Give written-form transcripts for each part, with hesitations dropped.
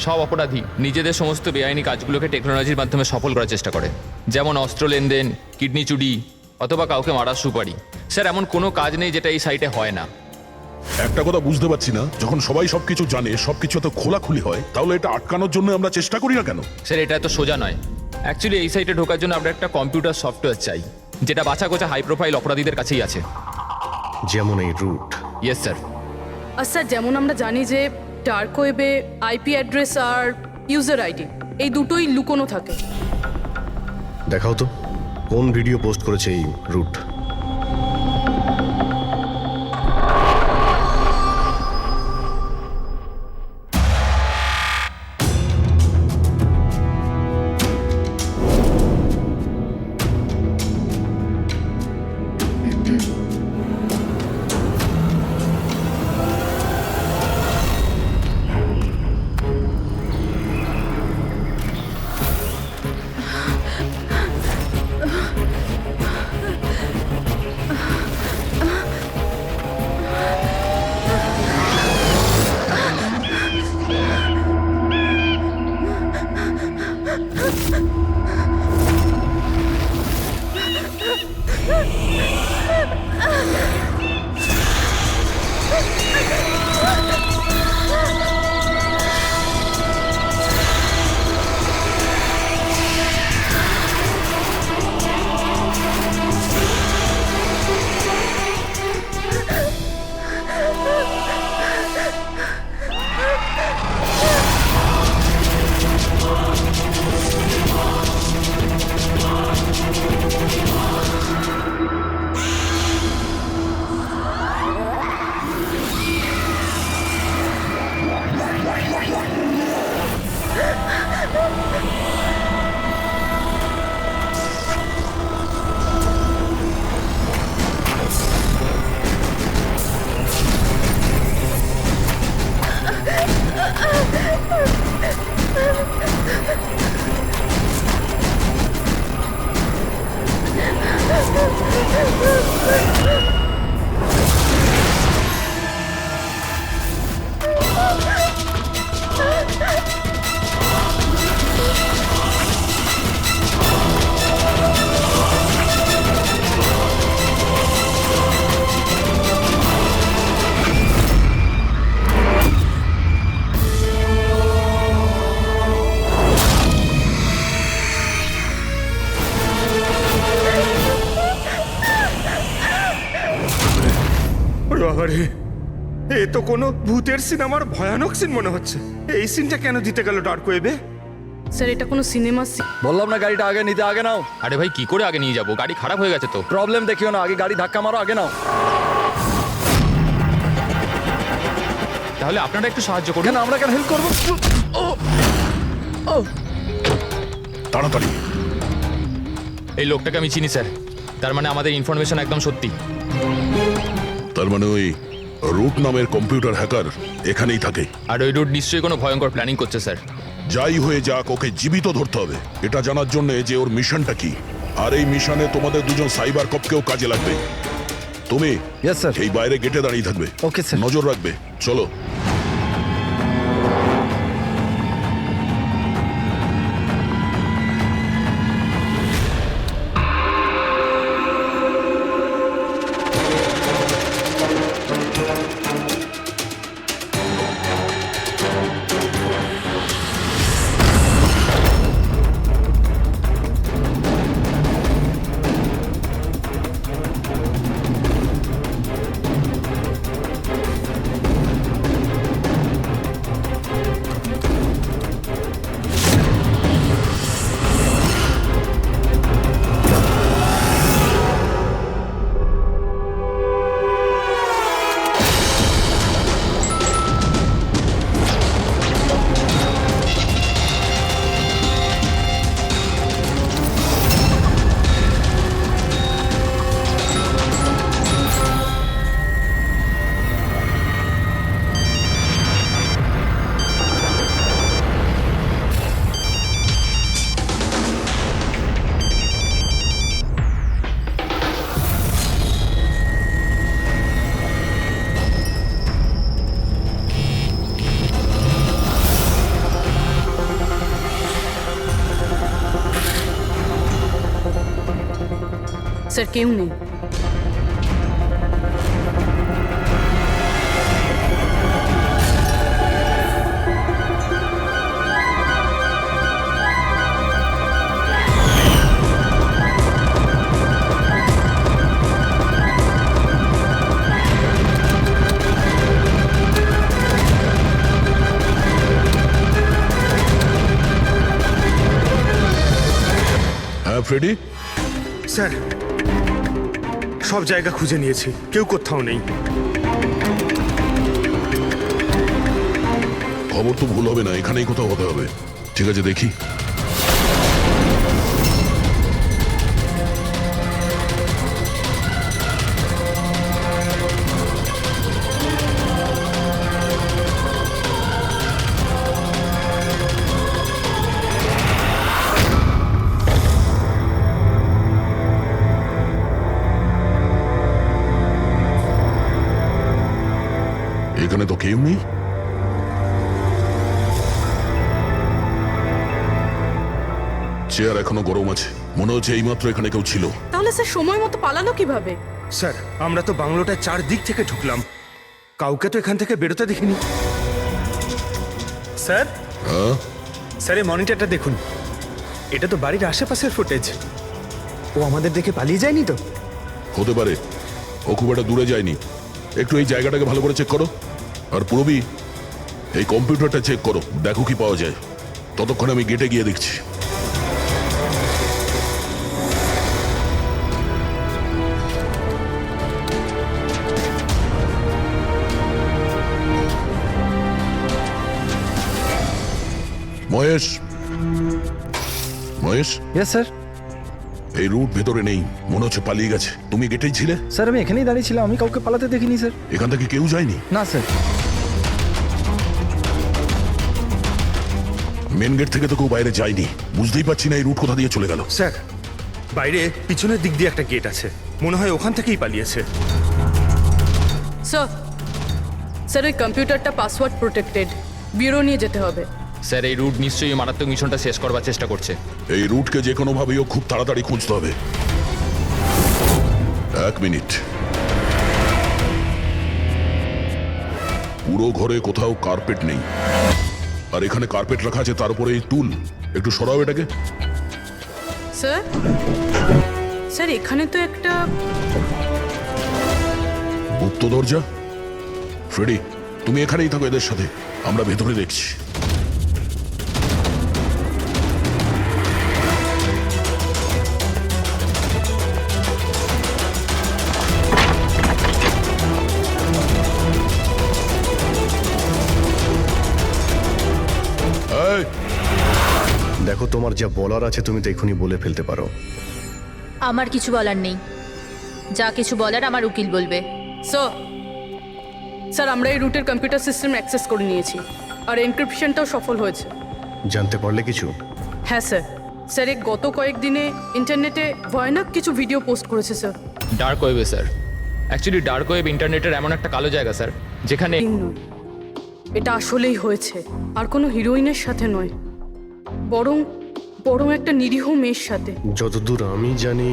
সব অপরাধী নিজেদের সমস্ত বেআইনি কাজগুলোকে টেকনোলজির মাধ্যমে সফল করার চেষ্টা করে, যেমন অস্ত্র লেনদেন, কিডনি চুরি অথবা কাউকে মারার সুপারি। স্যার, এমন কোনো কাজ নেই যেটা এই সাইটে হয় না। একটা কথা বুঝতে পারছি না, যখন সবাই সবকিছু জানে, সবকিছু এত খোলাখুলি হয়, তাহলে এটা আটকানোর জন্য আমরা চেষ্টা করি না কেন? স্যার, এটা এত সোজা নয়। অ্যাকচুয়ালি এই সাইটে ঢোকার জন্য আমরা একটা কম্পিউটার সফটওয়্যার চাই, যেটা বাছা গোছা হাই প্রোফাইল অপরাধীদের কাছেই আছে। যেমন এই রুট। Yes sir. আর স্যার, যেমন আমরা জানি যে ডার্ক ওয়েবে আইপি অ্যাড্রেস আর ইউজার আইডি এই দুটোই লুকোনো থাকে। দেখাও তো কোন ভিডিও পোস্ট করেছে এই রুট। আরে এ তো কোনো ভূতের সিনেমার ভয়ানক সিন মনে হচ্ছে। এই সিনটা কেন দিতে গেল ডার্ক ওয়েবে? স্যার, এটা কোনো সিনেমা বললাম না গাড়িটা আগে নিতে, আগে নাও। আরে ভাই, কি করে আগে নিয়ে যাবো? গাড়ি খারাপ হয়ে গেছে তো। প্রবলেম দেখিও না, আগে গাড়ি ধাক্কা মারো, আগে নাও। তাহলে আপনারা একটু সাহায্য করুন। কেন আমরা কেন হেল্প করবো? তাড়াতাড়ি। এই লোকটাকে আমি চিনি স্যার, তার মানে আমাদের ইনফরমেশন একদম সত্যি। তার মানে ওই রুট নামের কম্পিউটার হ্যাকার এখানেই থাকে। আর ওই রুট নিশ্চয়ই কোনো ভয়ঙ্কর প্ল্যানিং করছে স্যার। যাই হয়ে যাক, ওকে জীবিত ধরতে হবে, এটা জানার জন্য যে ওর মিশনটা কি। আর এই মিশনে তোমাদের দুজন সাইবার কপকেও কাজে লাগবে। তুমি Yes, sir. এই বাইরে গেটে দাঁড়িয়ে থাকবে, Okay, sir. নজর রাখবে। চলো। স্যার কেউ নেই। হ্যাঁ ফ্রেডি, স্যার সব জায়গা খুঁজে নিয়েছি, কেউ কোথাও নেই। খবর তো ভুল হবে না, এখানেই কোথাও হতে হবে। ঠিক আছে, দেখি। এখানে তো কেউ নেই। চেয়ার এখনো গরম আছে, মনে হচ্ছে এইমাত্র এখানে কেউ ছিল। তাহলে স্যার সময় মতো পালালো কিভাবে? স্যার আমরা তো বাংলোটার চারদিক থেকে ঢুকলাম, কাউকে তো এখান থেকে বেরোতে দেখিনি। স্যার হ্যাঁ, স্যার এই মনিটরটা দেখুন, এটা তো বাড়ির আশেপাশের ফুটেজ। ও আমাদের দেখে পালিয়ে যায়নি তো? হতে পারে, ও খুব একটা দূরে যায়নি। একটু এই জায়গাটাকে ভালো করে চেক করো। আর পুরবি, এই কম্পিউটারটা চেক করো, দেখো কি পাওয়া যায়। ততক্ষণ আমি গেটে গিয়ে দেখছি। Mahesh, Mahesh, yes sir. এই রুট ভেতরে নেই, মনে হচ্ছে পালিয়ে গেছে। তুমি গেটেই ছিলে? স্যার আমি এখানেই দাঁড়িয়েছিলাম, আমি কাউকে পালাতে দেখিনি স্যার। এখান থেকে কেউ যায়নি? না স্যার। মেন গেট থেকে তো কেউ বাইরে যায়নি। বুঝতেই পারছি না এই রুট কোথা দিয়ে চলে গেল। স্যার বাইরে পিছনের দিক দিয়ে একটা গেট আছে, মনে হয় ওখান থেকেই পালিয়েছে। স্যার স্যার ওই কম্পিউটারটা পাসওয়ার্ড প্রোটেক্টেড, ব্যুরো নিয়ে যেতে হবে। স্যার এই রুট নিশ্চয়ই মারাত্মক মিশনটা শেষ করবার চেষ্টা করছে। এই রুটকে যে কোনো ভাবেই ও খুব তাড়াতাড়ি খুঁজতে হবে। 1 মিনিট। পুরো ঘরে কোথাও কার্পেট নেই, আর এখানে কার্পেট রাখা আছে, তার উপরে এই টুল। একটু সরাও এটাকে। স্যার স্যার এখানে তো একটা গুপ্ত দরজা। ফ্রেডি, তুমি এখানেই থাকো এদের সাথে, আমরা ভেতরে দেখছি। এই, দেখো, তোমার যা বলার আছে তুমি তো এখনই বলে ফেলতে পারো। আমার কিছু বলার নেই, যা কিছু বলার আমার উকিল বলবে। স্যার স্যার আমরা এই রুটের কম্পিউটার সিস্টেম অ্যাক্সেস করে নিয়েছি, আর এনক্রিপশনটাও সফল হয়েছে। জানতে পারলে কিছু? হ্যাঁ স্যার। স্যার এই গত কয়েকদিনে ইন্টারনেটে ভয়ানক কিছু ভিডিও পোস্ট করেছে স্যার। ডার্ক ওয়েবে স্যার। অ্যাকচুয়ালি ডার্ক ওয়েব ইন্টারনেটের এমন একটা কালো জায়গা স্যার, যেখানে নয়, এটা আসলেই হয়েছে, আর কোনো হিরোইনের সাথে নয়, বরং বরং একটা নিরীহ মেয়ের সাথে। যতদূর আমি জানি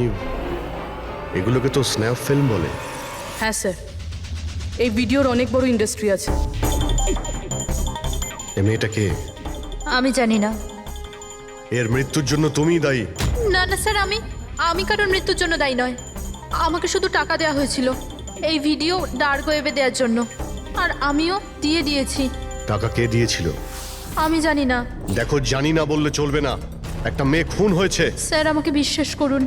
এগুলোকে তো স্ন্যাপ ফিল্ম বলে। হ্যাঁ স্যার, এই ভিডিওর অনেক বড় ইন্ডাস্ট্রি আছে। এ মেয়েটাকে, আমি জানি না। এর মৃত্যুর জন্য তুমিই দায়ী। না না স্যার, আমি কারোর মৃত্যুর জন্য দায়ী নয়। আমাকে শুধু টাকা দেওয়া হয়েছিল এই ভিডিও ডার্ক ওয়েবে দেওয়ার জন্য, আর আমিও দিয়েছি। টাকা কে দিয়েছিল? আমি জানি না। দেখো, জানি না বললে চলবে না। একটা মেয়ে খুন হয়েছে। স্যার আমাকে বিশ্বাস করুন,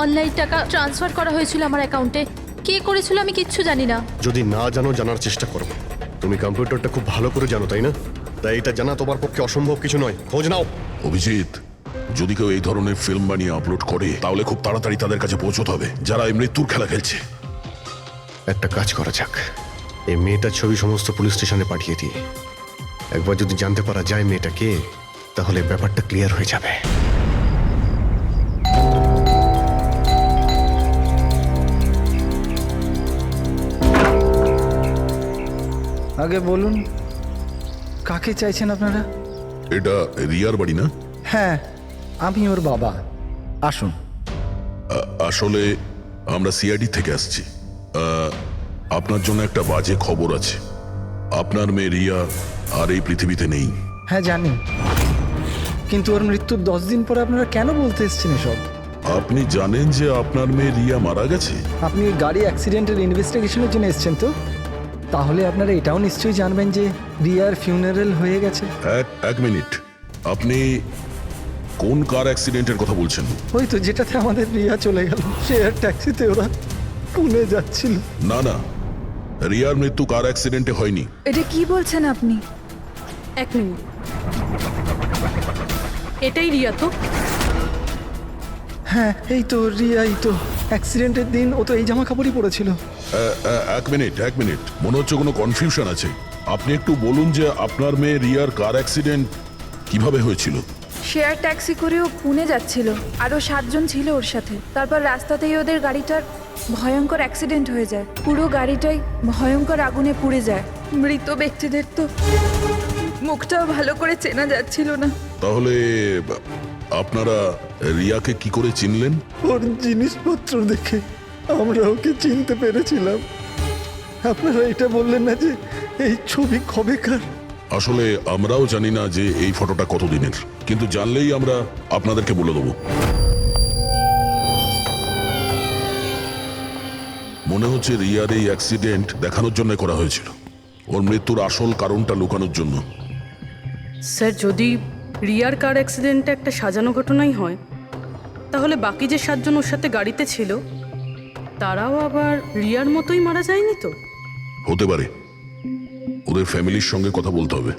অনলাইন টাকা ট্রান্সফার করা হয়েছিল আমার অ্যাকাউন্টে। কে করেছিল আমি কিচ্ছু জানি না। যদি না জানো, জানার চেষ্টা করো। তুমি কম্পিউটারটা খুব ভালো করে জানো, তাই না? তাই এটা জানা তোমার পক্ষে অসম্ভব কিছু নয়। খোঁজ নাও। অভিজিৎ, যদি কেউ এই ধরনের ফিল্ম বানিয়ে আপলোড করে, তাহলে খুব তাড়াতাড়ি তাদের কাছে পৌঁছতে হবে, যারা এই মৃত্যুর খেলা খেলছে। একটা কাজ করা যাক, এই মেয়েটার ছবি সমস্ত পুলিশ স্টেশনে পাঠিয়ে দিই। একবার যদি জানতে পারা যায় মেয়েটা কে, তাহলে ব্যাপারটা ক্লিয়ার হয়ে যাবে। আগে বলুন, কাকে চাইছেন আপনারা? এটা রিয়ার বাড়ি না? হ্যাঁ, আমি ওর বাবা। আসুন। আসলে আমরা সিআইডি থেকে আসছি। আপনার জন্য একটা বাজে খবর আছে। আপনার মেয়ে রিয়া আর এই পৃথিবীতে নেই। হ্যাঁ জানি, কিন্তু ওর মৃত্যুর 10 দিন পরে আপনারা কেন বলতে এসছেন এসব? আপনি জানেন যে আপনার মেয়ে রিয়া মারা গেছে? আপনি ওই গাড়ি অ্যাক্সিডেন্টের ইনভেস্টিগেশনের জন্য এসছেন তো? তাহলে আপনারা এটাও নিশ্চয়ই জানবেন যে রিয়ার ফিউনারেল হয়ে গেছে। এক মিনিট, আপনি কোন কার অ্যাক্সিডেন্টের কথা বলছেন? ওই তো যেটাতে আমাদের রিয়া চলে গেল, শেয়ার ট্যাক্সিতে ওরা পুনে যাচ্ছিল। না না, রিয়ার মৃত্যু কার অ্যাক্সিডেন্টে হয়নি। এটা কি বলছেন আপনি? এক মিনিট, এটাই রিয়া তো? হ্যাঁ এই তো রিয়াই তো। অ্যাক্সিডেন্টের দিন ও তো এই জামা কাপড়ই পরেছিল। এক মিনিট, মনে হচ্ছে কোনো কনফিউশন আছে। আপনি একটু বলুন যে আপনার মেয়ে রিয়ার কার অ্যাক্সিডেন্ট কিভাবে হয়েছিল? শেয়ার ট্যাক্সি করেও পুনে যাচ্ছিল, আরও 7 জন ছিল ওর সাথে। তারপর রাস্তাতেই ওদের গাড়িটার ভয়ঙ্কর অ্যাক্সিডেন্ট হয়ে যায়। পুরো গাড়িটাই ভয়ঙ্কর আগুনে পুড়ে যায়। মৃত ব্যক্তিদের তো মুখটাও ভালো করে চেনা যাচ্ছিল না। তাহলে আপনারা রিয়াকে কি করে চিনলেন? ওর জিনিসপত্র দেখে আমরা ওকে চিনতে পেরেছিলাম। আপনারা এটা বললেন না যে এই ছবি কবেকার? আসলে আমরাও জানি না যে এই ফটোটা কতদিনের, কিন্তু জানলেই আমরা আপনাদেরকে বলে দেবো। মনে হচ্ছে রিয়ার এই অ্যাক্সিডেন্ট দেখানোর জন্য করা হয়েছিল, ওর মৃত্যুর আসল কারণটা লুকানোর জন্য। স্যার, যদি রিয়ার কার অ্যাক্সিডেন্টটা একটা সাজানো ঘটনাই হয়, তাহলে বাকি যে 7 জন ওর সাথে গাড়িতে ছিল তারাও আবার রিয়ার মতোই মারা যায়নি তো? হতে পারে, ওদের ফ্যামিলির সঙ্গে কথা বলতে হবে।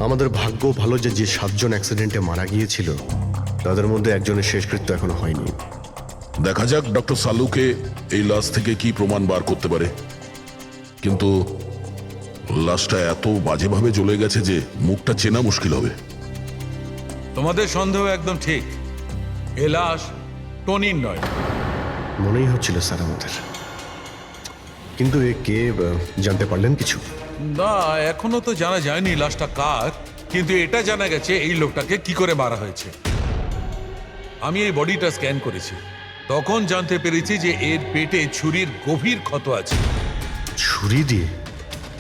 আমাদের ভাগ্য ভালো যে 7 জন অ্যাক্সিডেন্টে মারা গিয়েছিল তাদের মধ্যে একজনের শেষকৃত্য এখনো হয়নি। দেখা যাক ডক্টর সালুকে এই লাশ থেকে কি প্রমাণ বার করতে পারে। কিন্তু লাশটা এত বাজেভাবে জ্বলে গেছে যে মুখটা চেনা মুশকিল হবে। তোমাদের সন্দেহ একদম ঠিক। এ লাশ টনির নয়। মনেই হচ্ছিল স্যার আমাদের, কিন্তু এ কে জানতে পারলেন কিছু? না, এখনো তো জানা যায়নি লাশটা কার, কিন্তু এটা জানা গেছে এই লোকটাকে কি করে মারা হয়েছে। আমি এই বডিটা স্ক্যান করেছি, তখন জানতে পেরেছি যে এর পেটে ছুরির গভীর ক্ষত আছে। ছুরি দিয়ে?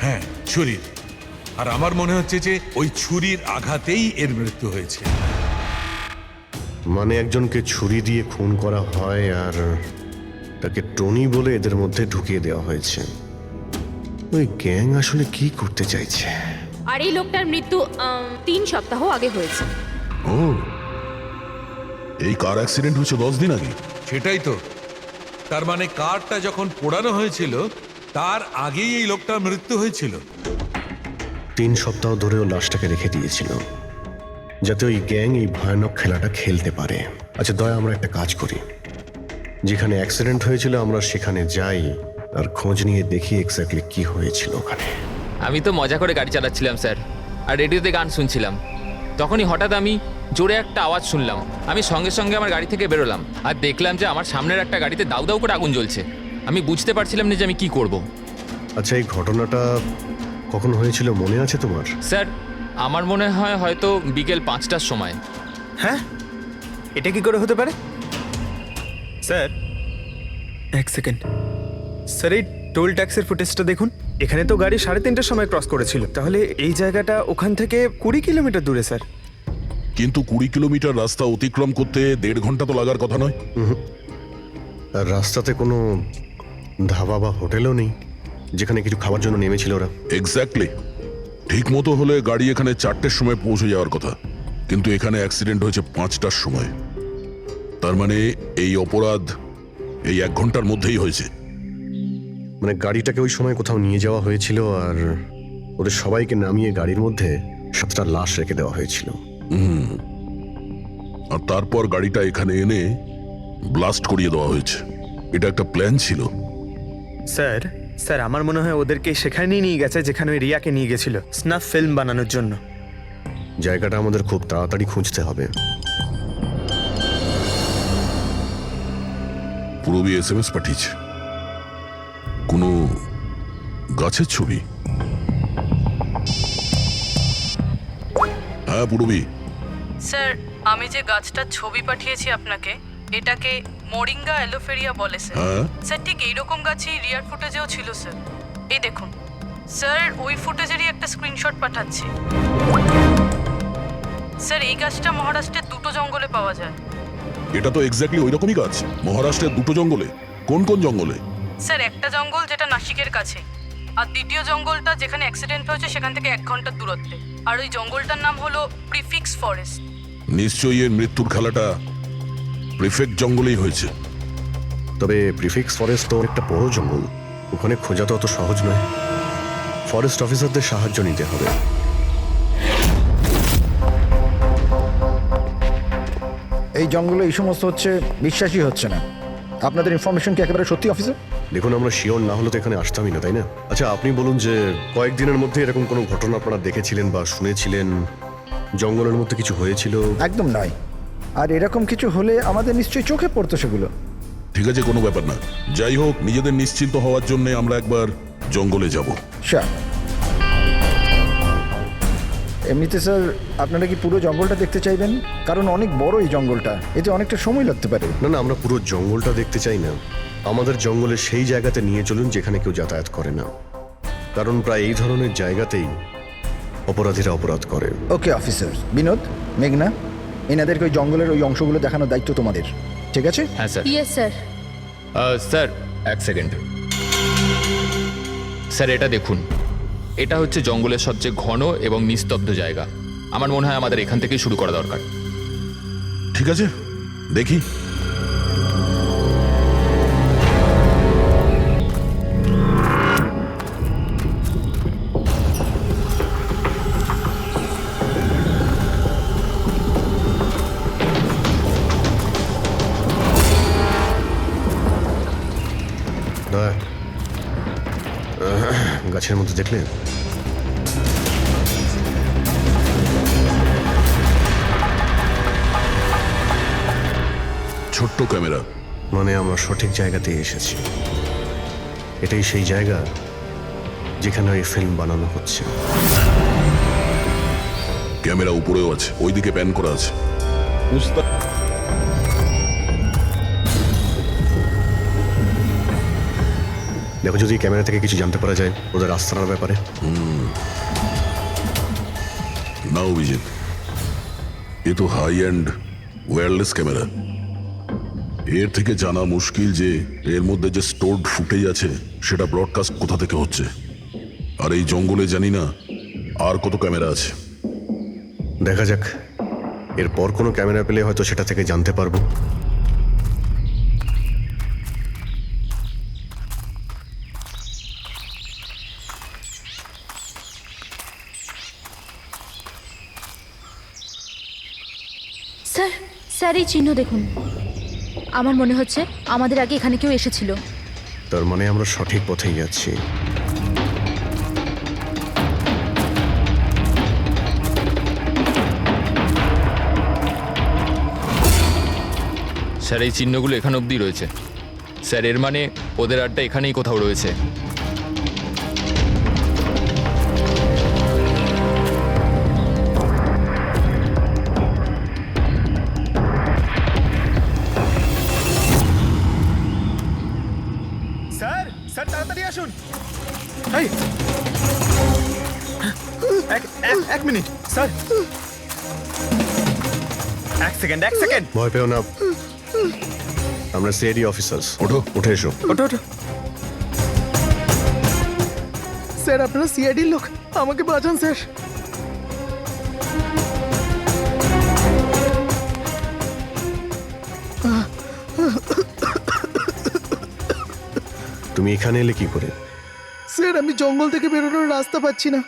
হ্যাঁ, ছুরির। আর আমার মনে হচ্ছে যে ওই ছুরির আঘাতেই এর মৃত্যু হয়েছে। মানে একজনকে ছুরি দিয়ে খুন করা হয় আর তাকে টনি বলে এদের মধ্যে ঢুকিয়ে দেওয়া হয়েছে। ওই গ্যাং আসলে কি করতে চাইছে? আর এই লোকটার মৃত্যু 3 সপ্তাহ আগে হয়েছে। ও, এই কার অ্যাক্সিডেন্ট হয়েছে 10 দিন আগে? সেটাই তো। তার মানে কারটা যখন পোড়ানো হয়েছিল তার আগেই এই লোকটার মৃত্যু হয়েছিল। 3 সপ্তাহ ধরেও লাশটাকে রেখে দিয়েছিল যাতে ওই গ্যাং এই ভয়ানক খেলাটা খেলতে পারে। আচ্ছা দয়া, আমরা একটা কাজ করি, যেখানে অ্যাক্সিডেন্ট হয়েছিল আমরা সেখানে যাই আর খোঁজ নিয়ে দেখি এক্স্যাক্টলি কি হয়েছিল ওখানে। আমি তো মজা করে গাড়ি চালাচ্ছিলাম স্যার, আর রেডিওতে গান শুনছিলাম। তখনই হঠাৎ আমি জোরে একটা আওয়াজ শুনলাম। আমি সঙ্গে সঙ্গে আমার গাড়ি থেকে বেরোলাম আর দেখলাম যে আমার সামনের একটা গাড়িতে দাউ দাউ করে আগুন জ্বলছে। আমি বুঝতে পারছিলাম না যে আমি কি করব। আচ্ছা, এই ঘটনাটা কখন হয়েছিল মনে আছে তোমার? স্যার, আমার মনে হয় হয়তো বিকেল 5টার সময়। হ্যাঁ, এটা কি করে হতে পারে? Sir, 1 second. স্যার, এই টোল ট্যাক্সের ফুটেজটা দেখুন। এখানে তো গাড়ি 3:30টার সময় ক্রস করেছিল, তাহলে এই জায়গাটা ওখান থেকে 20 কিলোমিটার দূরে স্যার। কিন্তু 20 কিলোমিটার রাস্তা অতিক্রম করতে 1.5 ঘন্টা তো লাগার কথা নয়। আর রাস্তাতে কোনো ধাবা বা হোটেলও নেই যেখানে কিছু খাওয়ার জন্য নেমেছিল ওরা। এক্স্যাক্টলি, ঠিক মতো হলে গাড়ি এখানে 4টের সময় পৌঁছে যাওয়ার কথা, কিন্তু এখানে অ্যাক্সিডেন্ট হয়েছে 5টার সময়। তার মানে এই অপরাধ এই 1 ঘন্টার মধ্যেই হয়েছে। মানে গাড়িটাকে ওই সময় কোথাও নিয়ে যাওয়া হয়েছিল আর ওদের সবাইকে নামিয়ে গাড়ির মধ্যে 7টা লাশ রেখে দেওয়া হয়েছিল। আর তারপর গাড়িটা এখানে এনে ব্লাস্ট করিয়ে দেওয়া হয়েছে। এটা একটা প্ল্যান ছিল। স্যার, স্যার আমার মনে হয় ওদেরকে সেখানেই নিয়ে গেছে যেখানে ওই রিয়াকে নিয়ে গেছিল স্নাফ ফিল্ম বানানোর জন্য। জায়গাটা আমাদের খুব তাড়াতাড়ি খুঁজতে হবে। পুরবী SMS পাঠিয়েছে, কোনো গাছের ছবি। হ্যাঁ পুরবী। স্যার, আমি যে গাছটার ছবি পাঠিয়েছি আপনাকে, এটাকে মোরিঙ্গা অ্যালোফেরিয়া বলে স্যার। হ্যাঁ স্যার ঠিক এইরকম গাছই রিয়ার ফুটেজেও ছিল স্যার। এই দেখুন স্যার, ওই ফুটেজেরই একটা স্ক্রিনশট পাঠাচ্ছি। স্যার এই গাছটা মহারাষ্ট্রের দুটো জঙ্গলে পাওয়া যায়। এটা তো এক্স্যাক্টলি ওই রকমই গাছ। মহারাষ্ট্রের দুটো জঙ্গলে? কোন কোন জঙ্গলে? স্যার একটা জঙ্গল যেটা নাসিকের কাছে, আর দ্বিতীয় জঙ্গলটা যেখানে অ্যাক্সিডেন্ট হয়েছে সেখান থেকে 1 ঘন্টার দূরত্বে। আর ওই জঙ্গলটার নাম হলো প্রিফিক্স ফরেস্ট। নিশ্চয়ই এর মৃত্যুর খেলাটা প্রিফেক্ট জঙ্গলেই হয়েছে। তবে প্রিফিক্স ফরেস্ট তো একটা বড় জঙ্গল, ওখানে খোঁজা তো অত সহজ নয়। ফরেস্ট অফিসারদের সাহায্য নিতে হবে। এই জঙ্গলে এই সমস্ত হচ্ছে, বিশ্বাসই হচ্ছে না। আপনাদের ইনফরমেশন কি একেবারে সত্যি অফিসার? দেখুন, আমরা শিওর না হলে তো এখানে আসতামই না, তাই না? আচ্ছা, আপনি বলুন যে কয়েকদিনের মধ্যে এরকম কোনো ঘটনা আপনারা দেখেছিলেন বা শুনেছিলেন? জঙ্গলের মধ্যে কিছু হয়েছিল? একদম নয়। আর এরকম কিছু হলে আমাদের নিশ্চয়ই চোখে পড়তো সেগুলো। ঠিক আছে, কোনো ব্যাপার না। যাই হোক, নিজেদের নিশ্চিন্ত হওয়ার জন্য আমরা একবার জঙ্গলে যাব। স্যার, এমনিতে স্যার আপনারা কি পুরো জঙ্গলটা দেখতে চাইবেন? কারণ অনেক বড় এই জঙ্গলটা, এতে অনেকটা সময় লাগতে পারে। না না, আমরা পুরো জঙ্গলটা দেখতে চাই না। আমাদের জঙ্গলে সেই জায়গাতে নিয়ে চলুন যেখানে কেউ যাতায়াত করে না, কারণ প্রায় এই ধরনের জায়গাতেই অপরাধীরা অপরাধ করে। Okay officer. বিনোদ, মেঘনা, এনাদেরকে ওই জঙ্গলের ওই অংশগুলো দেখানোর দায়িত্ব তোমাদের, ঠিক আছে? হ্যাঁ sir. Yes sir. Sir 1 second. Sir এটা দেখুন, এটা হচ্ছে জঙ্গলের সবচেয়ে ঘন এবং নিস্তব্ধ জায়গা। আমার মনে হয় আমাদের এখান থেকেই শুরু করা দরকার। ঠিক আছে, দেখি। দয়া, গাছের মধ্যে দেখলেন? ছোট্ট ক্যামেরা। মানে আমরা সঠিক জায়গাতেই এসেছি। এটাই সেই জায়গা যেখানে এই ফিল্ম বানানো হচ্ছে। ক্যামেরা উপরেও আছে, ওইদিকে প্যান করা আছে। দেখো, যদি ক্যামেরা থেকে কিছু জানতে পারা যায় ওদের আস্তানার ব্যাপারে। না অভিজিৎ, এ তো হাই অ্যান্ড ওয়্যারলেস ক্যামেরা। এর থেকে জানা মুশকিল যে এর মধ্যে যে স্টোরড ফুটেজ আছে সেটা ব্রডকাস্ট কোথা থেকে হচ্ছে। আর এই জঙ্গলে জানি না আর কত ক্যামেরা আছে। দেখা যাক, এরপর কোনো ক্যামেরা পেলে হয়তো সেটা থেকে জানতে পারবো। স্যার, স্যার এই চিহ্ন দেখুন। আমার মনে হচ্ছে আমাদের আগে এখানে কেউ এসেছিল। তার মানে আমরা সঠিক পথেই যাচ্ছি। স্যার এই চিহ্নগুলো এখান অবধি রয়েছে। স্যার এর মানে ওদের আড্ডা এখানেই কোথাও রয়েছে। স্যার, স্যার তাড়াতাড়ি আসুন। এই, এক মিনিট স্যার। 1 সেকেন্ড। ভয় পেও না, আমরা সিআইডি অফিসার্স। ওঠো, উঠে এসো। ওঠো ওঠো। স্যার আপনারা সিআইডির লোক, আমাকে বাঁচান স্যার। তুমি এখানে এলে কি করে? স্যার আমি জঙ্গল থেকে বেরোনোর রাস্তা পাচ্ছি না।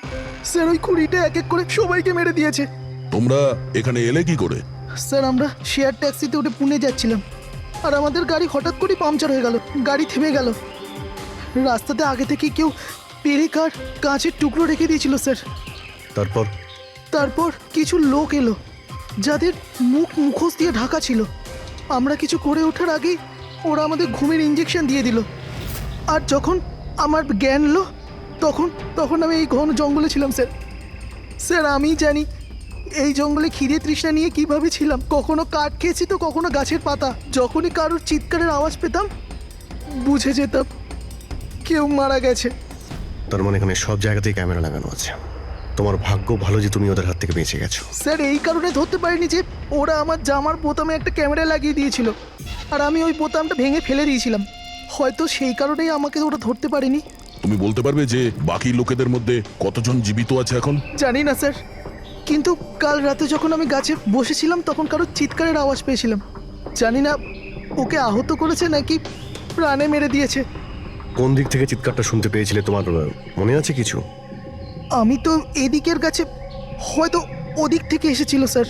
স্যার ওই কুড়িটা এক এক করে সবাইকে মেরে দিয়েছে। তোমরা এখানে এলে কি করে? স্যার আমরা শেয়ার ট্যাক্সিতে উঠে পুনে যাচ্ছিলাম, আর আমাদের গাড়ি হঠাৎ করে পাংচার হয়ে গেল। গাড়ি থেমে গেল। রাস্তাতে আগে থেকে কেউ পেরেক আর কাঁচের টুকরো রেখে দিয়েছিল স্যার। তারপর কিছু লোক এলো যাদের মুখোশ দিয়ে ঢাকা ছিল। আমরা কিছু করে ওঠার আগেই ওরা আমাদের ঘুমের ইঞ্জেকশন দিয়ে দিল। আর যখন আমার জ্ঞান এলো তখন আমি এই ঘন জঙ্গলে ছিলাম স্যার। স্যার আমি জানি এই জঙ্গলে খিদে তৃষ্ণা নিয়ে কিভাবে ছিলাম, কখনো কাঠ খেয়েছি তো কখনো গাছের পাতা। যখনই কারোর চিৎকারের আওয়াজ পেতাম বুঝে যেতাম কেউ মারা গেছে। তার মানে এখানে সব জায়গাতেই ক্যামেরা লাগানো আছে। তোমার ভাগ্য ভালো যে তুমি ওদের হাত থেকে বেঁচে গেছো। স্যার এই কারণে ধরতে পারিনি যে ওরা আমার জামার বোতামে একটা ক্যামেরা লাগিয়ে দিয়েছিল, আর আমি ওই বোতামটা ভেঙে ফেলে দিয়েছিলাম। হয়তো সেই কারণেই আমাকে ওরা ধরতে পারেনি। তুমি বলতে পারবে যে বাকি লোকেদের মধ্যে কতজন জীবিত আছে এখন? জানি না স্যার, কিন্তু কাল রাতে যখন আমি গাছে বসেছিলাম তখন কারোর চিৎকারের আওয়াজ পেয়েছিলাম। জানি না ওকে আহত করেছে নাকি প্রাণে মেরে দিয়েছে। কোন দিক থেকে চিৎকারটা শুনতে পেয়েছিলে তোমার মনে আছে কিছু? আমি তো এদিকের গাছে, হয়তো ওদিক থেকে এসেছিল স্যার।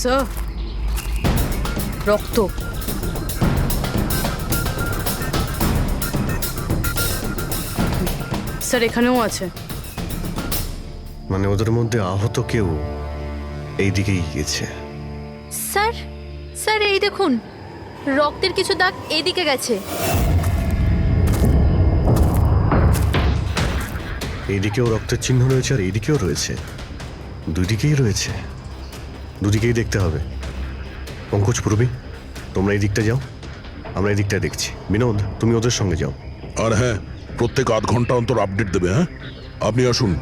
স্যার, রক্ত। স্যার এখানেও আছে। মানে ওদের মধ্যে আহত কেউ এই দিকেই গিয়েছে। স্যার স্যার এই দেখুন, রক্তের কিছু দাগ এদিকে গেছে। এইদিকেও রক্তের চিহ্ন রয়েছে আর এইদিকেও রয়েছে, দুই দিকেই রয়েছে। দুদিকেই দেখতে হবে। পঙ্কজ, পূর্বী, তোমরা এই দিকটা যাও, আমরা এই দিকটা দেখছি। বিনোদ, তুমি ওদের সঙ্গে যাও। আর হ্যাঁ, প্রত্যেক আধ ঘন্টা অন্তর আপডেট দেবে। হ্যাঁ, আপনি আসুন।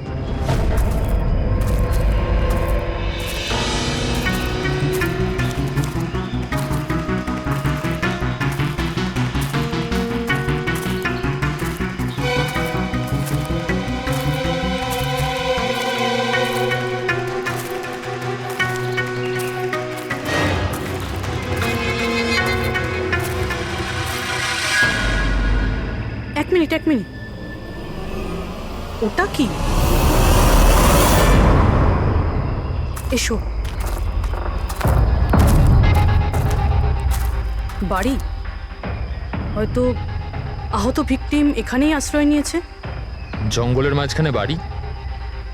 এক মিনিট। ওটা কি? এসো। বাড়ি? হয়তো আহত ভিকটিম এখানেই আশ্রয় নিয়েছে। জঙ্গলের মাঝখানে বাড়ি,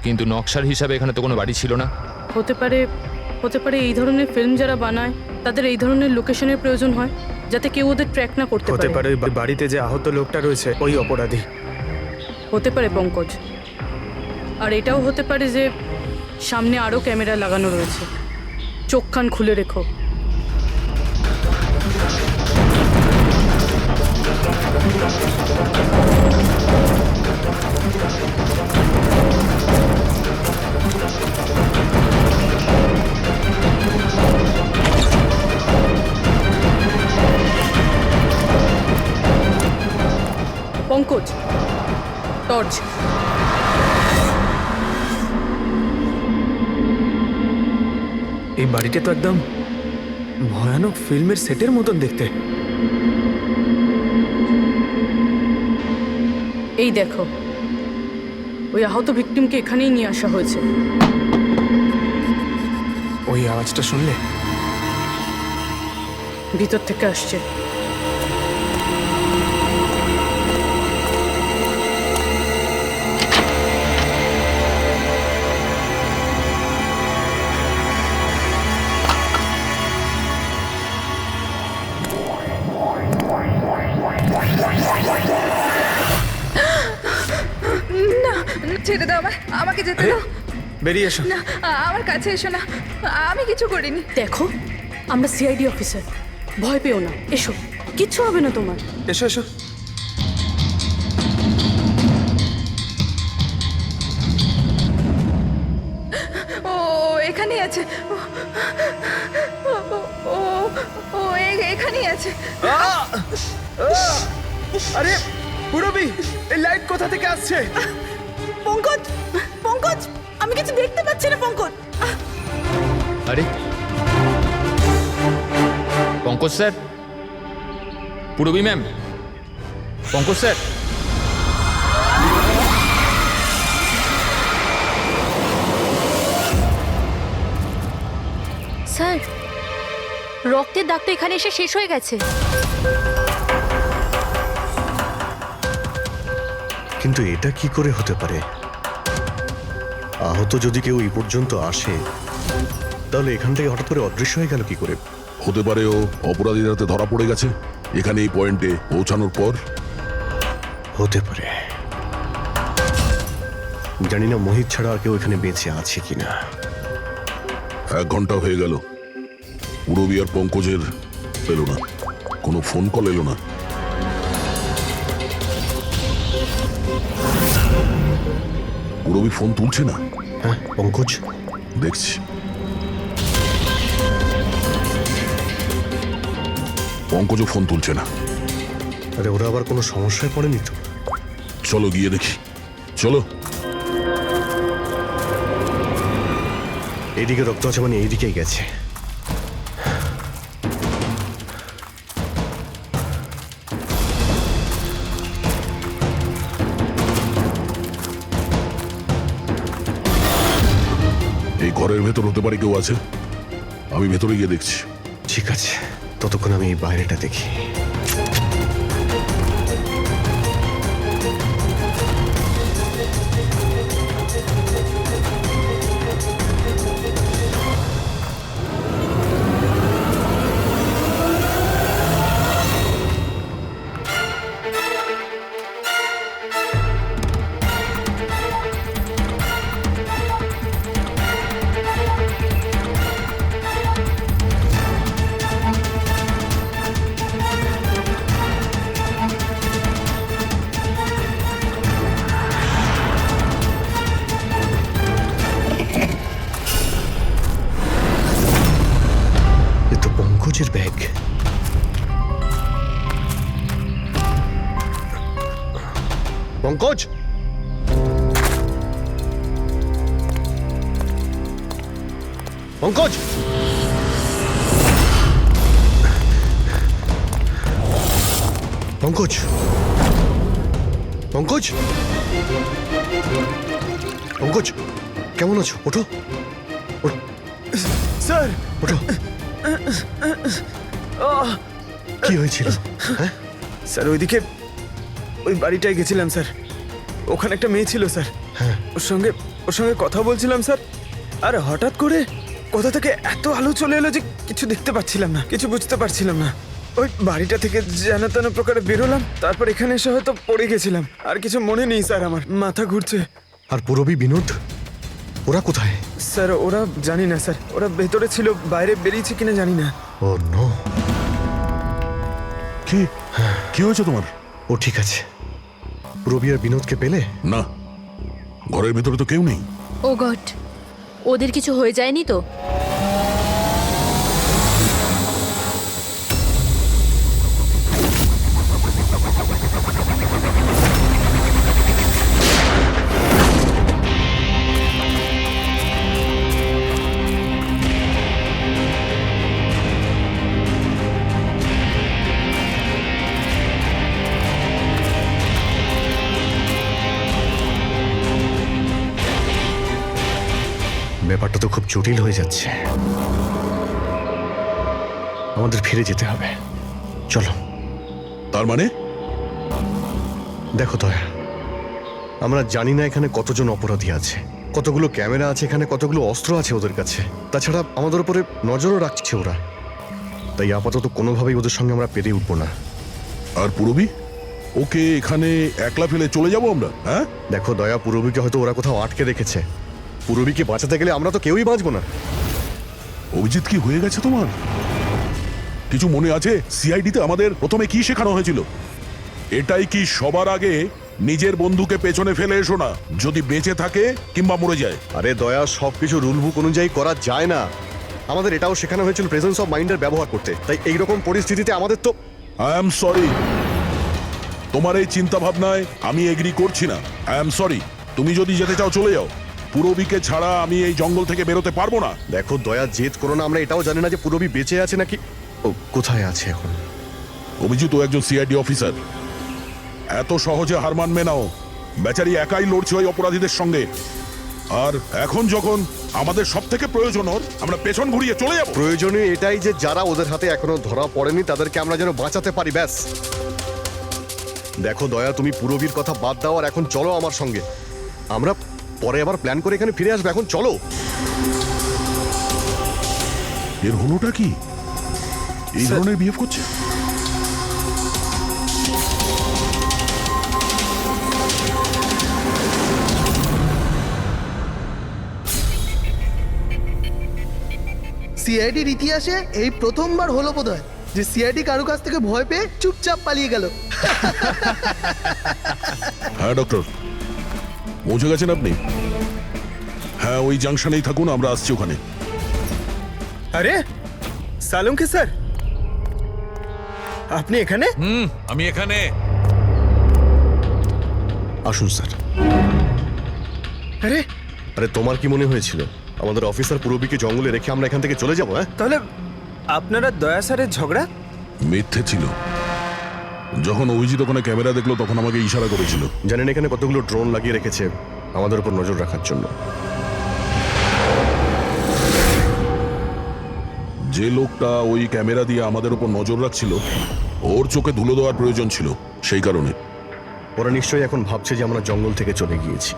কিন্তু নকশার হিসাবে এখানে তো কোনো বাড়ি ছিল না। হতে পারে এই ধরনের ফিল্ম যারা বানায় তাদের এই ধরনের লোকেশনের প্রয়োজন হয়, যাতে কেউ ওদের ট্র্যাক না করতে হতে পারে। পারে ওই বাড়িতে যে আহত লোকটা রয়েছে ওই অপরাধী। হতে পারে পঙ্কজ। আর এটাও হতে পারে যে সামনে আরও ক্যামেরা লাগানো রয়েছে। চোখ কান খুলে রেখো। পঙ্কজ, টর্চ। এই বাড়িটা তো একদম ভয়ানক ফিল্মের সেটের মতন দেখতে। এই দেখো, ওই আহত ভিকটিমকে এখানেই নিয়ে আসা হয়েছে। ওই আওয়াজটা শুনলে? ভিতর থেকে আসছে। না, ছেড়ে দাও আমাকে যেতে দাও। বেরিয়ে এসো। না, আমার কাছে এসো না, আমি কিছু করিনি। দেখো, আমরা সিআইডি অফিসার, ভয় পেও না। এসো, কিচ্ছু হবে না তোমার। এসো এসো। ও এখানেই আছে। ও এখানেই আছে। আরে পুরবি, এই লাইট কোথা থেকে আসছে? পঙ্কজ, আমি কিছু দেখতে পাচ্ছি না পঙ্কজ। আরে Pankaj sir, Purabi ma'am, Pankaj sir. Sir, রক্তের দাগ তো এখানে এসে শেষ হয়ে গেছে। কিন্তু এটা কি করে হতে পারে? আহত যদি কেউ এই পর্যন্ত আসে, তাহলে এখান থেকে হঠাৎ করে অদৃশ্য হয়ে গেল কি করে? হতে পারে ও অপরাধীর হাতে ধরা পড়ে গেছে এখানে এই পয়েন্টে পৌঁছানোর পর। হতে পারে। জানি না মোহিত ছাড়া আর কেউ এখানে বেঁচে আছে কিনা। 1 ঘন্টা হয়ে গেল, পুরবী আর পঙ্কজের এলো না, কোনো ফোন কল এলো না। পুরবী ফোন তুলছে না। হ্যাঁ পঙ্কজ, দেখছি। পঙ্কজও ফোন তুলছে না। আরে ওরা আবার কোনো সমস্যায় পড়েনি তো? চলো গিয়ে দেখি, চলো। এইদিকে রক্ত আছে মানে এইদিকেই গেছে। এই ঘরের ভেতর হতে পারে কেউ আছে, আমি ভেতরে গিয়ে দেখছি। ঠিক আছে, ততক্ষণ আমি এই বাইরেটা দেখি। এ তো পঙ্কজের ব্যাগ। পঙ্কজ, পঙ্কজ, পঙ্কজ, পঙ্কজ, পঙ্কজ, কেমন আছো? ওঠো, স্যার ওঠো। কি হয়েছিল? হ্যাঁ স্যার ওইদিকে ওই বাড়িটায় গেছিলাম স্যার, ওখানে একটা মেয়ে ছিল স্যার। হ্যাঁ। ওর সঙ্গে কথা বলছিলাম স্যার, আর হঠাৎ করে কোথা থেকে এত আলো চলে এলো যে কিছু দেখতে পাচ্ছিলাম না, কিছু বুঝতে পারছিলাম না। ওই বাড়িটা থেকে যেন তেন প্রকারে বেরোলাম, তারপর এখানে এসে হয়তো পড়ে গেছিলাম। আর কিছু মনে নেই স্যার, আমার মাথা ঘুরছে। আর পুরবী, বিনোদ, ওরা কোথায়? স্যার ওরা জানি না স্যার, ওরা ভেতরে ছিল, বাইরে বেরিয়েছে কিনা জানি না। ও নো। কি কি হয়েছে তোমার? ও ঠিক আছে। পুরবী আর বিনোদকে পেলে? না, ঘরের ভেতরে তো কেউ নেই। ও গড, ওদের কিছু হয়ে যায়নি তো? ব্যাপারটা তো খুব জটিল হয়ে যাচ্ছে। আমাদের ফিরে যেতে হবে, চলো। তার মানে দেখো দয়া, আমরা জানি না এখানে কতজন অপরাধী আছে, কতগুলো ক্যামেরা আছে এখানে, কতগুলো অস্ত্র আছে ওদের কাছে। তাছাড়া আমাদের উপরে নজরও রাখছে ওরা। তাই আপাতত কোনোভাবেই ওদের সঙ্গে আমরা পেরে উঠবো না। আর পুরবী, ওকে এখানে একলা ফেলে চলে যাবো আমরা? হ্যাঁ দেখো দয়া, পুরবীকে হয়তো ওরা কোথাও আটকে রেখেছে। পুরবীকে বাঁচাতে গেলে আমরা তো কেউই বাঁচবো না। অভিজিৎ, কি হয়ে গেছে তোমার? কিছু মনে আছে সিআইডিতে আমাদের প্রথমে কি শেখানো হয়েছিল? এটাই কি সবার আগে নিজের বন্ধুকে পেছনে ফেলে এসো না, যদি বেঁচে থাকে কিংবা মরে যায়। আরে দয়া, সবকিছু রুল বুক অনুযায়ী করা যায় না। আমাদের এটাও শেখানো হয়েছিল প্রেজেন্স অফ মাইন্ডের ব্যবহার করতে। তাই এইরকম পরিস্থিতিতে আমাদের তো আই এম সরি, তোমার এই চিন্তা ভাবনায় আমি এগ্রি করছি না। আই এম সরি, তুমি যদি যেতে চাও চলে যাও। পুরবীকে ছাড়া আমি এই জঙ্গল থেকে বেরোতে পারবো না। দেখো দয়া, জেদ করো না। আমরা এটাও জানি না যে পুরবী বেঁচে আছে নাকি ও কোথায় আছে এখন। অভিজিৎ, ও একজন সিআইডি অফিসার, এত সহজে হার মানবে নাও। বেচারি একাই লড়ছে ওই অপরাধীদের সঙ্গে। আর এখন যখন আমাদের সব থেকে প্রয়োজন ওর, আমরা পেছন ঘুরিয়ে চলে যাব। প্রয়োজনীয় এটাই যে যারা ওদের হাতে এখনো ধরা পড়েনি তাদেরকে আমরা যেন বাঁচাতে পারি, ব্যাস। দেখো দয়া, তুমি পুরবীর কথা বাদ দাও আর এখন চলো আমার সঙ্গে। আমরা পরে আবার প্ল্যান করে এখানে ফিরে আসবো, এখন চলো। এর হলোটা কি? এই ধরনের বিহেভ করছে? সিআইডির ইতিহাসে এই প্রথমবার হলো বোধহয় যে সিআইডি কারো কাছ থেকে ভয় পেয়ে চুপচাপ পালিয়ে গেল। হ্যাঁ ডক্টর, পৌঁছে গেছেন আপনি? হ্যাঁ, ওই জাংশনেই থাকুন, আমরা আসছি ওখানে। আরে সালুঙ্কি স্যার, আপনি এখানে? আমি এখানে। আসুন স্যার। আরে আরে তোমার কি মনে হয়েছিল আমাদের অফিসার পূরবীকে জঙ্গলে রেখে আমরা এখান থেকে চলে যাবো? হ্যাঁ, তাহলে আপনারা দয়া স্যারের ঝগড়া? মিথ্যে ছিল। যখন অভিজিৎ ওখানে ক্যামেরা দেখলো তখন আমাকে ইশারা করেছিল। জানেন এখানে কতগুলো ড্রোন লাগিয়ে রেখেছে আমাদের উপর নজর রাখার জন্য। যে লোকটা ওই ক্যামেরা দিয়ে আমাদের উপর নজর রাখছিল ওর চোখে ধুলো দেওয়ার প্রয়োজন ছিল, সেই কারণে। ওরা নিশ্চয়ই এখন ভাবছে যে আমরা জঙ্গল থেকে চলে গিয়েছি,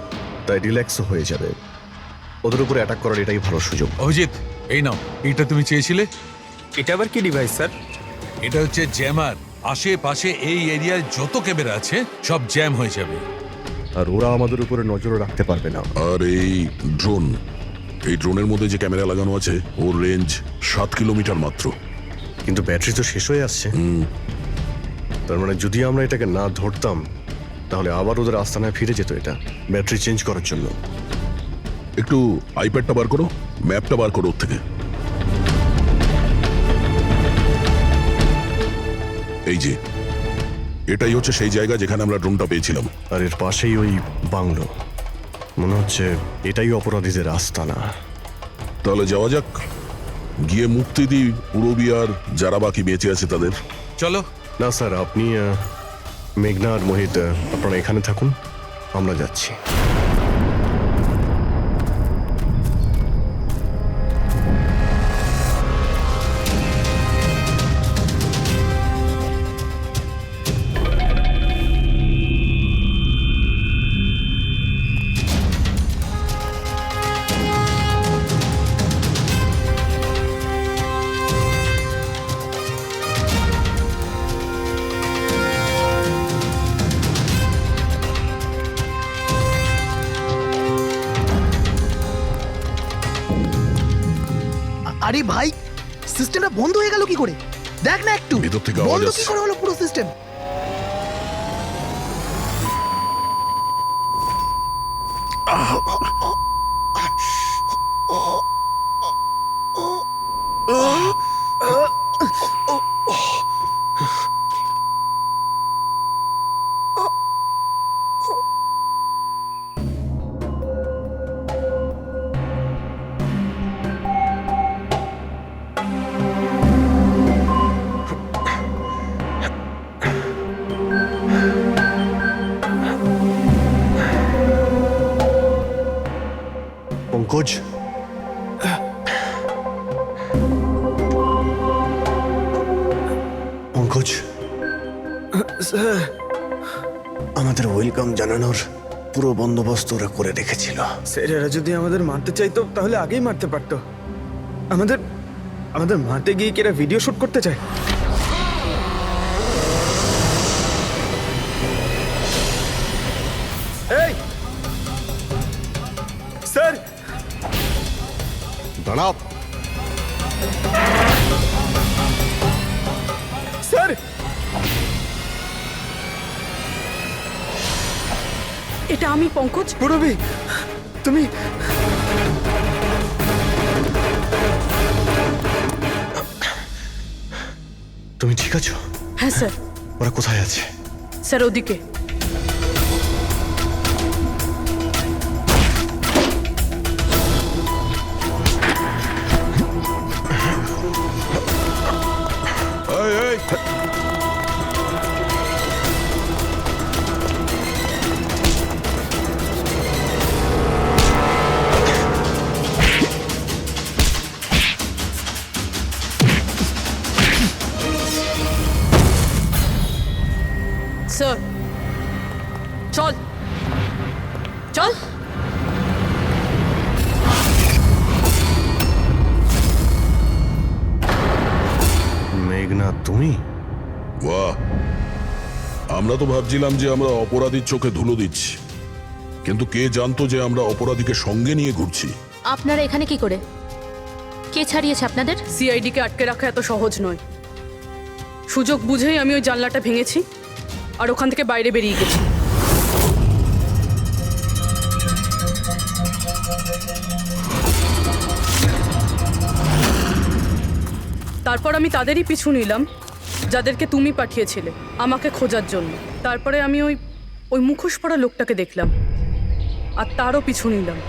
তাই রিল্যাক্সও হয়ে যাবে। ওদের উপরে অ্যাটাক করার এটাই ভালো সুযোগ। অভিজিৎ, এই নাও, এইটা তুমি চেয়েছিলে। এটা আবার কি ডিভাইস স্যার? এটা হচ্ছে জ্যামার। আশেপাশে এই এরিয়ার যত ক্যামেরা আছে সব জ্যাম হয়ে যাবে। আর ওরা আমাদের উপরে নজর রাখতে পারবে না। আর এই ড্রোন, এই ড্রোনের মধ্যে যে ক্যামেরা লাগানো আছে ওর রেঞ্জ 7 কিলোমিটার মাত্র। কিন্তু ব্যাটারি তো শেষ হয়ে আসছে। তার মানে যদি আমরা এটাকে না ধরতাম তাহলে আবার ওদের আস্তানায় ফিরে যেত এটা ব্যাটারি চেঞ্জ করার জন্য। একটু আইপ্যাডটা বার করো, ম্যাপটা বার করো ওর থেকে। এই যে, এটাই হচ্ছে সেই জায়গা যেখানে আমরা ড্রোনটা পেয়েছিলাম। আর এর পাশেই ওই বাংলো, মনে হচ্ছে এটাই অপরাধীদের আস্তানা। তাহলে যাওয়া যাক, গিয়ে মুক্তি দিই পূরবী আর যারা বাকি বেঁচে আছে তাদের। চলো। না স্যার, আপনি মেঘনা আর মোহিত আপনারা এখানে থাকুন, আমরা যাচ্ছি। আরে ভাই, সিস্টেমটা বন্ধ হয়ে গেল কি করে? দেখ না একটু, ভিতর থেকে আওয়াজ বন্ধ কি আসছে। করে হলো পুরো সিস্টেম? পঙ্কজ, পঙ্কজ, আমাদের ওয়েলকাম জানানোর পুরো বন্দোবস্ত ওরা করে রেখেছিল। স্যার, এরা যদি আমাদের মারতে চাইতো তাহলে আগেই মারতে পারতো। আমাদের আমাদের মারতে গিয়ে কি এরা ভিডিও শুট করতে চায়? এই স্যার, দাঁড়াও। স্যার, এটা আমি পঙ্কজ। পূরবী, তুমি তুমি ঠিক আছো? হ্যাঁ স্যার। ওরা কোথায় আছে? স্যার ওদিকে। এই, এই, স্যার চল চল। মেঘ তুমি? বাহ, আমরা তো ভাবছিলাম যে আমরা অপরাধীর চোখে ধুলো দিচ্ছি, কিন্তু কে জানতো যে আমরা অপরাধীকে সঙ্গে নিয়ে ঘুরছি। আপনারা এখানে কি করে? কে ছাড়িয়েছে আপনাদের? সিআইডিকে আটকে রাখা এত সহজ নয়। সুযোগ বুঝেই আমি ওই জানলাটা ভেঙেছি আর ওখান থেকে বাইরে বেরিয়ে গেছি। তারপর আমি তাদেরই পিছু নিলাম যাদেরকে তুমি পাঠিয়েছিলে আমাকে খোঁজার জন্য। তারপরে আমি ওই মুখোশ পরা লোকটাকে দেখলাম আর তারও পিছু নিলাম।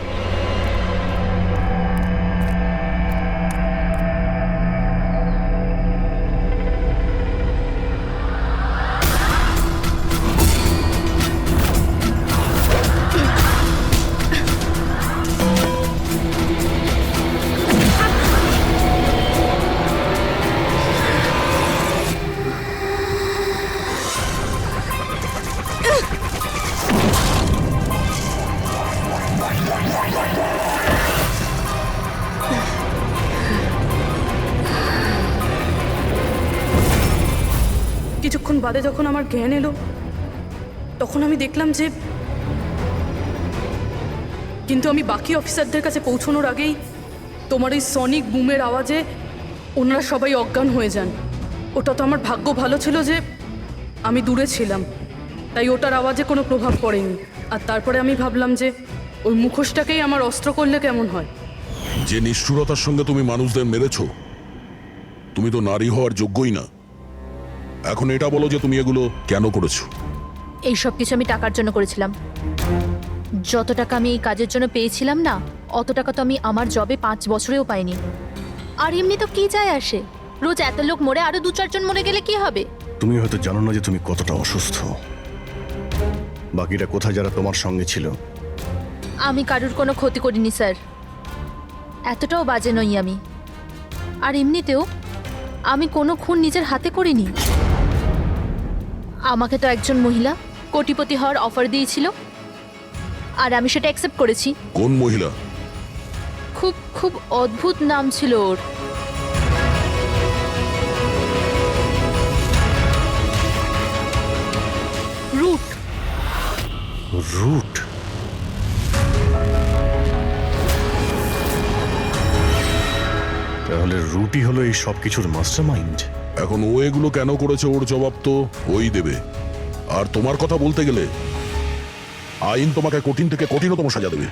কিছুক্ষণ বাদে যখন আমার জ্ঞান এলো তখন আমি দেখলাম যে, কিন্তু আমি বাকি অফিসারদের কাছে পৌঁছানোর আগেই তোমার এই সনিক বুমের আওয়াজে ওনারা সবাই অজ্ঞান হয়ে যান। ওটা তো আমার ভাগ্য ভালো ছিল যে আমি দূরে ছিলাম, তাই ওটার আওয়াজে কোনো প্রভাব পড়েনি। আর তারপরে আমি ভাবলাম যে ওই মুখোশটাকেই আমার অস্ত্র করলে কেমন হয়। যে নিষ্ঠুরতার সঙ্গে তুমি মানুষদের মেরেছো, তুমি তো নারী হওয়ার যোগ্যই না। এখন এটা বলো যে তুমি এগুলো কেন করেছো? এই সব কিছু আমি টাকার জন্য করেছিলাম। যত টাকা আমি এই কাজের জন্য পেয়েছিলাম না, অত টাকা তো আমি আমার জবে 5 বছরেও পাইনি। আর এমনি তো কি যায় আসে, রোজ এত লোক মরে আরো 2-4 জন মরে গেলে কি হবে? তুমি হয়তো জানো না যে তুমি কতটা অসুস্থ। বাকিরা কোথায় যারা তোমার সঙ্গে ছিল? আমি কারুর কোনো ক্ষতি করিনি স্যার, এতটাও বাজে নই আমি। আর এমনিতেও আমি কোনো খুন নিজের হাতে করিনি। আমাকে তো একজন মহিলা কোটিপতি হওয়ার অফার দিয়েছিল আর আমি সেটা অ্যাকসেপ্ট করেছি। কোন মহিলা? খুব খুব অদ্ভুত নাম ছিল ওর। রুট। রুট? তাহলে রুটই হলো এই সব কিছুর মাস্টারমাইন্ড। এখন ও এগুলো কেন করেছে ওর জবাব তো ওই দেবে। আর তোমার কথা বলতে গেলে আইন তোমাকে কঠিন থেকে কঠিনতম সাজা দেবে।